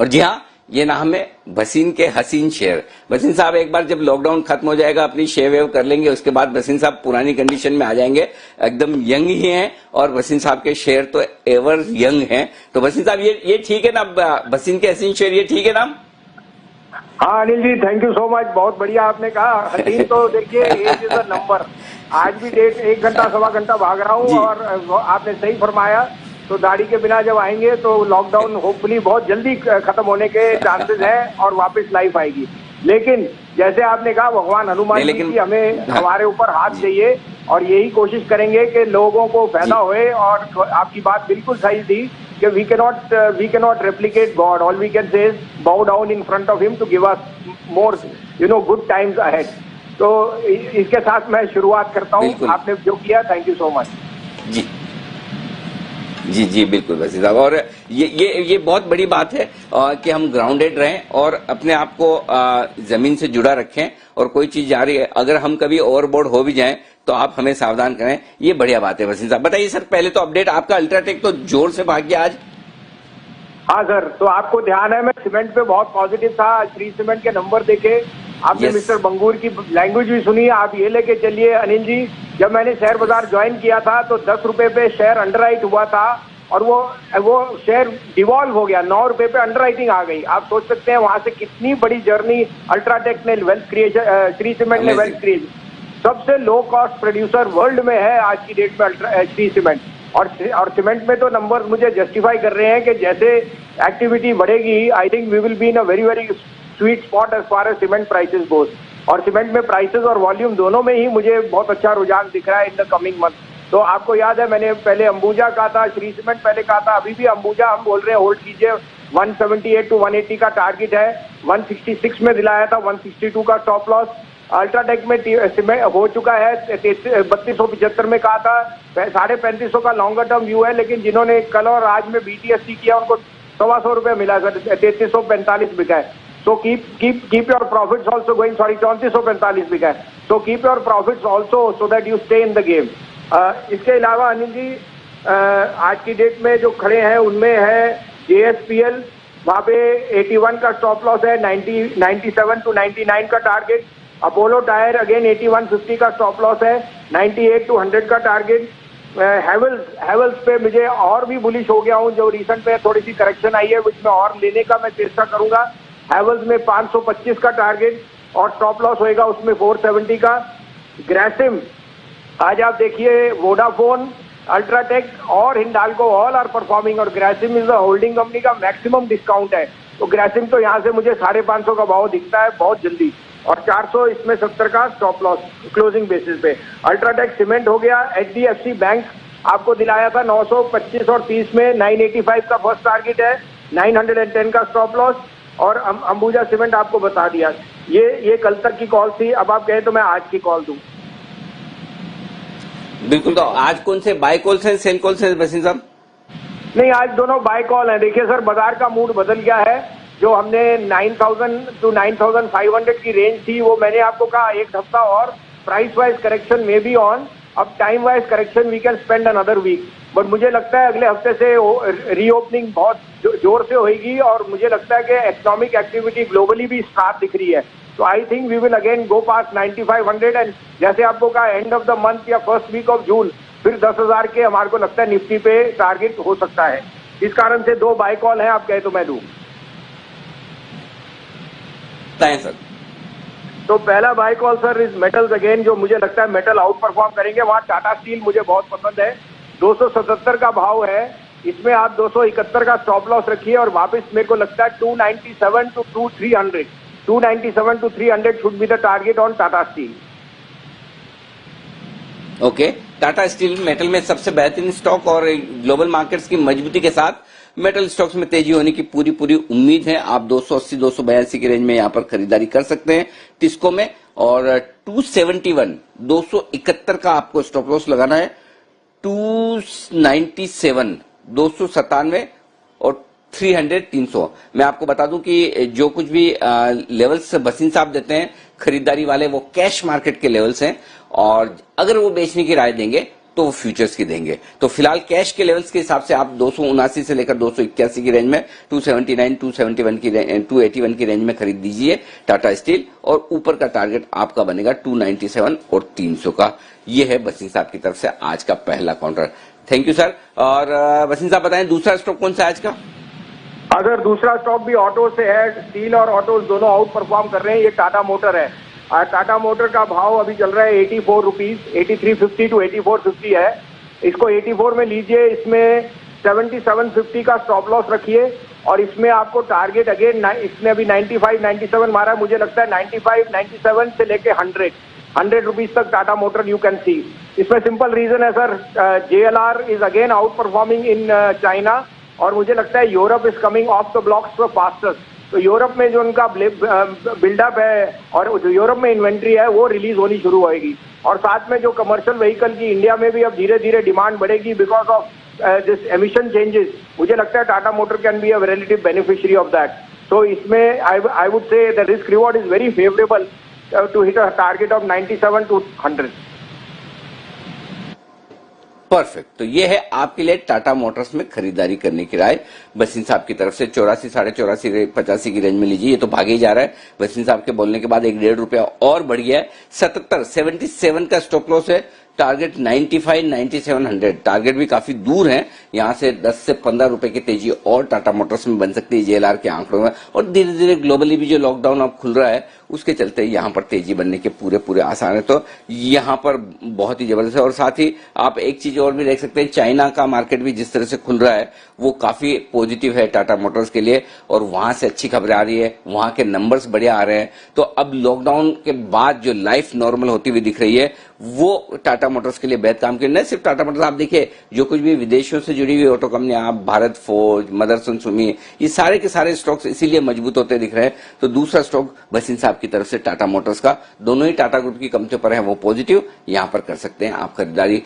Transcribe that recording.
और जी हाँ, ये नाम है भसीन के हसीन शेयर। भसीन साहब एक बार जब लॉकडाउन खत्म हो जाएगा अपनी शेयर वेव कर लेंगे, उसके बाद भसीन साहब पुरानी कंडीशन में आ जाएंगे, एकदम यंग ही हैं और भसीन साहब के शेयर तो एवर यंग हैं। तो भसीन साहब ये ठीक है ना, भसीन के हसीन शेयर ये ठीक है ना? हाँ Anil ji, thank you so much, बहुत बढ़िया आपने कहा। हसीन तो देखिए एज इज अ नंबर, आज भी डेट 1 घंटा सवा घंटा भाग रहा हूँ और आपने सही फरमाया। तो दाढ़ी के बिना जब आएंगे तो लॉकडाउन होपफुली बहुत जल्दी खत्म होने के चांसेस हैं और वापस लाइफ आएगी। लेकिन जैसे आपने कहा भगवान हनुमान जी की हमें हमारे ऊपर हाथ चाहिए और यही कोशिश करेंगे कि लोगों को फायदा होए। और आपकी बात बिल्कुल सही थी कि we cannot replicate God, all we can say bow down in front of him to give us more good times ahead. तो इसके साथ मैं शुरुआत करता हूँ, आपने जो किया थैंक यू सो मच। जी जी जी बिल्कुल भसीन साहब, और ये बहुत बड़ी बात है कि हम ग्राउंडेड रहें और अपने आप को जमीन से जुड़ा रखें, और कोई चीज जा रही है अगर हम कभी ओवरबोर्ड हो भी जाएं तो आप हमें सावधान करें, ये बढ़िया बात है। भसीन साहब बताइए सर, पहले तो अपडेट आपका अल्ट्राटेक तो जोर से भाग गया आज। हाँ सर, तो आपको ध्यान है मैं सीमेंट पे बहुत पॉजिटिव था, श्री सीमेंट के नंबर देखे आपने। मिस्टर बंगूर की लैंग्वेज भी सुनी, आप ये लेके चलिए अनिल जी। जब मैंने शेयर बाजार ज्वाइन किया था तो 10 रुपए पे शेयर अंडरराइट हुआ था और वो शेयर डिवॉल्व हो गया, 9 रुपए पे अंडरराइटिंग आ गई। आप सोच सकते हैं वहां से कितनी बड़ी जर्नी अल्ट्राटेक ने वेल्थ क्रिएशन, श्री सीमेंट ने वेल्थ क्रिएशन, सबसे लो कॉस्ट प्रोड्यूसर वर्ल्ड में है आज की डेट में श्री सीमेंट। और सीमेंट में तो नंबर मुझे जस्टिफाई कर रहे हैं कि जैसे एक्टिविटी बढ़ेगी I think we will be in a very very sweet spot as far as cement prices goes. और सीमेंट में प्राइसेस और वॉल्यूम दोनों में ही मुझे बहुत अच्छा रुझान दिख रहा है इन द कमिंग मंथ। तो आपको याद है मैंने पहले अंबुजा कहा था, श्री सीमेंट पहले कहा था, अभी भी अंबुजा हम बोल रहे हैं होल्ड कीजिए। 178 to 180 का टारगेट है, 166 में दिलाया था, 162 का स्टॉप लॉस। अल्ट्राटेक में सीमेंट हो चुका है 3275 में कहा था, 3550 का लॉन्गर टर्म व्यू है। लेकिन जिन्होंने कल और आज में BTSC किया उनको 125 रुपए मिला सर, 3345 बिका है। So keep your profits also going, sorry 3445 बिका है। So keep your profits also so that you stay in the game। इसके अलावा अनिल जी आज की डेट में जो खड़े हैं उनमें है JSPL, वहाँ पे 81 का स्टॉप लॉस है, 97 to 99 का टारगेट। अपोलो टायर अगेन 8150 का स्टॉप लॉस है, 98 to 100 का टारगेट। हैवेल्स पे मुझे और भी बुलिश हो गया हूँ, जो रिसेंट पे थोड़ी सी करेक्शन आई है उसमें और लेने का मैं चेष्टा करूंगा। हैवेल्स में 525 का टारगेट और स्टॉप लॉस होएगा उसमें 470 का। ग्रेसिम आज आप देखिए, वोडाफोन, अल्ट्राटेक और हिंडाल्को ऑल आर परफॉर्मिंग और Grasim is the holding company का मैक्सिमम डिस्काउंट है। तो ग्रेसिम तो यहाँ से मुझे 550 का भाव दिखता है बहुत जल्दी, और 400 इसमें 70 का स्टॉप लॉस क्लोजिंग बेसिस पे। अल्ट्राटेक सीमेंट हो गया। HDFC बैंक आपको दिलाया था 925 और 30 में, 985 का फर्स्ट टारगेट है, 910 का स्टॉप लॉस। और अंबुजा सीमेंट आपको बता दिया। ये कल तक की कॉल थी, अब आप कहें तो मैं आज की कॉल दूं। बिल्कुल, तो आज कौन से बाय कॉल्स हैं, सेल कॉल्स हैं भसीन साहब? नहीं, आज दोनों बाय कॉल हैं। देखिए सर, बाजार का मूड बदल गया है। जो हमने 9000 to 9500 की रेंज थी वो मैंने आपको कहा एक हफ्ता और प्राइस वाइज करेक्शन में बी ऑन, अब time wise correction we can spend another week. But मुझे लगता है अगले हफ्ते से रीओपनिंग बहुत जोर से होगी और मुझे लगता है कि इकोनॉमिक एक्टिविटी ग्लोबली भी स्टार्ट दिख रही है। तो I think we will again go past 9500 and जैसे आपको कहा एंड ऑफ द मंथ या फर्स्ट वीक ऑफ जून फिर 10,000 के हमारे को लगता है निफ्टी पे टारगेट हो सकता है। इस कारण से 2 बाय कॉल है, आप कहे तो मैं दूं। सर तो पहला buy call sir is metals again, जो मुझे लगता है मेटल आउट परफॉर्म करेंगे। वहां टाटा स्टील मुझे बहुत पसंद है, 277 का भाव है, इसमें आप 271 का स्टॉप लॉस रखिए और वापस मेरे को लगता है 297 to 300, 297 to 300 should be the target on Tata steel. Okay, Tata steel metal में सबसे बेहतरीन स्टॉक और ग्लोबल मार्केट्स की मजबूती के साथ मेटल स्टॉक्स में तेजी होने की पूरी उम्मीद है। आप 280 282 की रेंज में यहां पर खरीदारी कर सकते हैं टिस्को में, और 271 271 का आपको स्टॉप लॉस लगाना है, 297 297 और 300 300। मैं आपको बता दूं कि जो कुछ भी लेवल्स भसीन साहब देते हैं खरीदारी वाले वो कैश मार्केट के लेवल्स हैं, और अगर वो बेचने की राय देंगे तो वो फ्यूचर्स की देंगे। तो फिलहाल कैश के लेवल्स के हिसाब से आप 279 से लेकर 281 की रेंज में, 279, 271 की 281 की रेंज में खरीद दीजिए टाटा स्टील, और ऊपर का टारगेट आपका बनेगा 297 और 300 का। ये है बसिन साहब की तरफ से आज का पहला काउंटर। Thank you sir. और बसिन साहब बताएं दूसरा स्टॉक कौन सा है आज का? अगर दूसरा स्टॉक भी ऑटो से है, स्टील और ऑटो दोनों आउट परफॉर्म कर रहे हैं, ये टाटा मोटर है। टाटा मोटर का भाव अभी चल रहा है 84 रुपीज, 8350 टू 8450 है। इसको 84 में लीजिए, इसमें 7750 का स्टॉप लॉस रखिए, और इसमें आपको टारगेट अगेन, इसने अभी 95, 97 मारा है, मुझे लगता है 95, 97 से लेके 100 रुपीज तक Tata motor you can see. इसमें सिंपल रीजन है sir, JLR is again out performing in China, और मुझे लगता है Europe is coming of the blocks for fastest. तो यूरोप में जो उनका बिल्डअप है और जो यूरोप में इन्वेंट्री है वो रिलीज होनी शुरू होगी, और साथ में जो कमर्शियल व्हीकल की इंडिया में भी अब धीरे धीरे डिमांड बढ़ेगी because of this emission changes. मुझे लगता है Tata motor can be a relative beneficiary of that. तो इसमें I would say the risk reward is very favourable to hit a target of 97 to 100। Perfect. तो ये है आपके लिए टाटा मोटर्स में खरीदारी करने की राय बसिन साहब की तरफ से। 84, 84.5, 85 की रेंज में लीजिए। ये तो भागे ही जा रहा है, बसिन साहब के बोलने के बाद 1.5 रुपया और बढ़ गया है। 77 का स्टॉप लॉस है, टारगेट 95, 97, 100। टारगेट भी काफी दूर है, यहां से 10 से 15 रुपए की तेजी और टाटा मोटर्स में बन सकती है JLR के आंकड़ों में। और धीरे धीरे ग्लोबली भी जो लॉकडाउन अब खुल रहा है उसके चलते यहां पर तेजी बनने के पूरे आसार है। तो यहां पर बहुत ही जबरदस्त है। और साथ ही आप एक चीज और भी देख सकते हैं, चाइना का मार्केट भी जिस तरह से खुल रहा है वो काफी पॉजिटिव है टाटा मोटर्स के लिए, और वहां से अच्छी खबरें आ रही है, वहां के नंबर्स बढ़िया आ रहे हैं। तो अब लॉकडाउन के बाद जो लाइफ नॉर्मल होती हुई दिख रही है वो टाटा मोटर्स के लिए बेहद काम की। न सिर्फ टाटा मोटर्स, आप देखिए जो कुछ भी विदेशों से जुड़ी हुई ऑटो कंपनियां, आप भारत फोर्ज, मदरसन सुमी, ये सारे के सारे स्टॉक्स इसीलिए मजबूत होते दिख रहे हैं। तो दूसरा स्टॉक बसिन साहब की तरफ से टाटा मोटर्स का, दोनों ही टाटा ग्रुप की कंपनियों पर है वो पॉजिटिव, यहां पर कर सकते हैं आप खरीदारी।